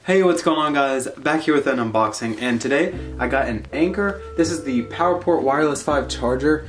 Hey, what's going on guys? Back here with an unboxing, and today I got an Anker. This is the PowerPort Wireless 5 charger.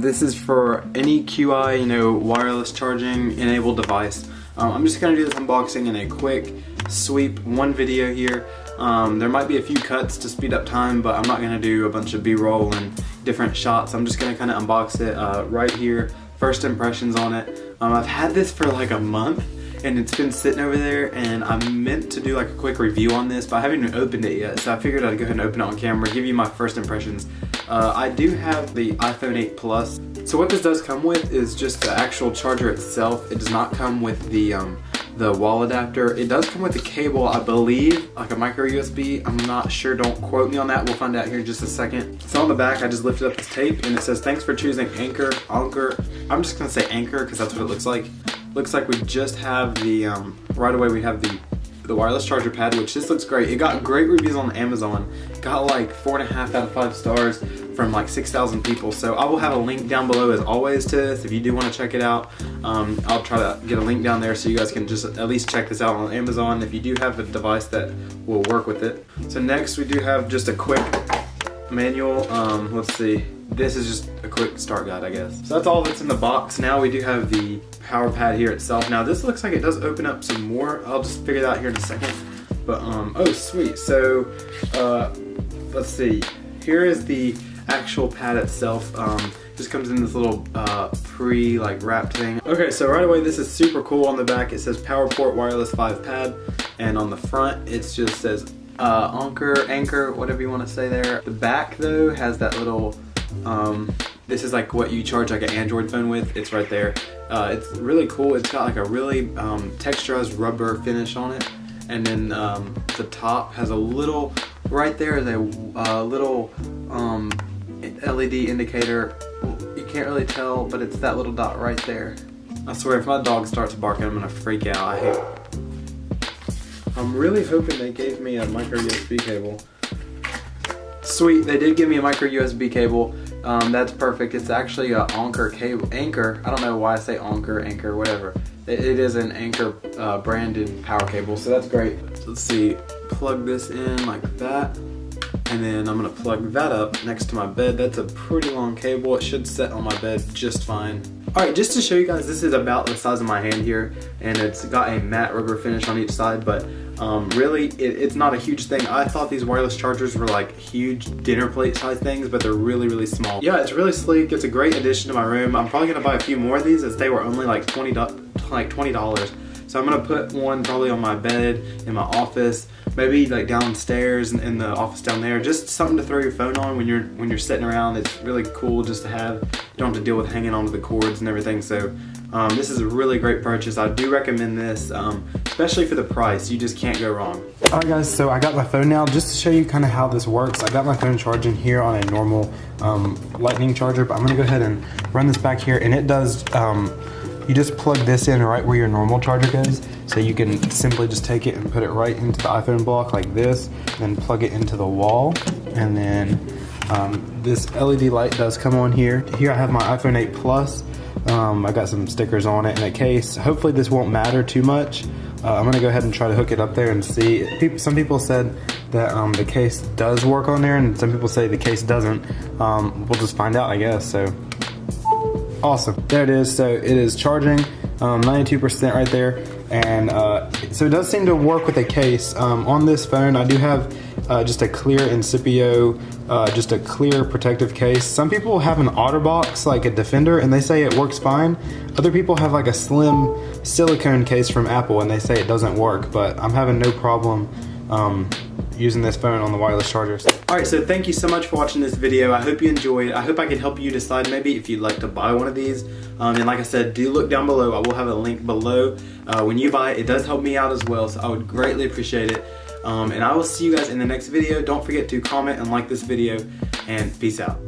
This is for any QI, wireless charging enabled device. I'm just gonna do this unboxing in a quick sweep, one video here. There might be a few cuts to speed up time, but I'm not gonna do a bunch of B-roll and different shots. I'm just gonna kind of unbox it right here. First impressions on it. I've had this for like a month, and it's been sitting over there, and I meant to do like a quick review on this, but I haven't even opened it yet, so I figured I'd go ahead and open it on camera, give you my first impressions. I do have the iPhone 8 Plus, so what this does come with is just the actual charger itself. It does not come with the wall adapter. It does come with a cable, I believe, like a micro USB. I'm not sure, don't quote me on that, we'll find out here in just a second. So on the back, I just lifted up this tape, and it says, "Thanks for choosing Anker." I'm just gonna say Anker because that's what it looks like. Looks like we just have the, right away we have the wireless charger pad, which this looks great. It got great reviews on Amazon. It got like 4.5 out of 5 stars from like 6,000 people. So I will have a link down below as always to this if you do want to check it out. I'll try to get a link down there so you guys can just at least check this out on Amazon if you do have a device that will work with it. So next we do have just a quick manual. Let's see. This is just a quick start guide, I guess. So that's all that's in the box. Now we do have the power pad here itself. Now this looks like it does open up some more. I'll just figure that out here in a second. But oh sweet. So let's see. Here is the actual pad itself. Just comes in this little wrapped thing. Okay, so right away this is super cool. On the back it says PowerPort Wireless 5 pad, and on the front it just says Anker, whatever you want to say there. The back though has that little this is like what you charge like an Android phone with. It's right there. It's really cool. It's got like a really texturized rubber finish on it, and then the top has a little, right there is a little LED indicator. You can't really tell, but it's that little dot right there. I swear if my dog starts barking I'm gonna freak out. I'm really hoping they gave me a micro USB cable. Sweet, they did give me a micro USB cable. That's perfect. It's actually an Anker cable. Anker, I don't know why I say Anker, whatever. It is an Anker branded power cable, so that's great. So let's see, plug this in like that, and then I'm gonna plug that up next to my bed. That's a pretty long cable. It should set on my bed just fine. Alright, just to show you guys, this is about the size of my hand here, and it's got a matte rubber finish on each side, but really, it's not a huge thing. I thought these wireless chargers were like huge dinner plate size things, but they're really, really small. Yeah, it's really sleek. It's a great addition to my room. I'm probably gonna buy a few more of these as they were only like $20. So I'm gonna put one probably on my bed, in my office, maybe like downstairs in the office down there. Just something to throw your phone on when you're sitting around. It's really cool just to have. You don't have to deal with hanging onto the cords and everything. So this is a really great purchase. I do recommend this, especially for the price. You just can't go wrong. Alright guys, so I got my phone now. Just to show you kind of how this works, I got my phone charging here on a normal lightning charger, but I'm gonna go ahead and run this back here, and it does, you just plug this in right where your normal charger goes. So you can simply just take it and put it right into the iPhone block like this, then plug it into the wall, and then this LED light does come on here. Here I have my iPhone 8 Plus. I got some stickers on it and a case. Hopefully this won't matter too much. I'm gonna go ahead and try to hook it up there and see. Some people said that the case does work on there, and some people say the case doesn't. We'll just find out, I guess. So awesome, there it is. So it is charging, 92% right there, and so it does seem to work with a case. On this phone I do have just a clear Incipio, just a clear protective case. Some people have an OtterBox, like a Defender, and they say it works fine. Other people have like a slim silicone case from Apple, and they say it doesn't work, but I'm having no problem using this phone on the wireless chargers. Alright, so thank you so much for watching this video. I hope you enjoyed. I hope I can help you decide maybe if you'd like to buy one of these. And like I said, do look down below. I will have a link below. When you buy it, it does help me out as well, so I would greatly appreciate it. And I will see you guys in the next video. Don't forget to comment and like this video, and peace out.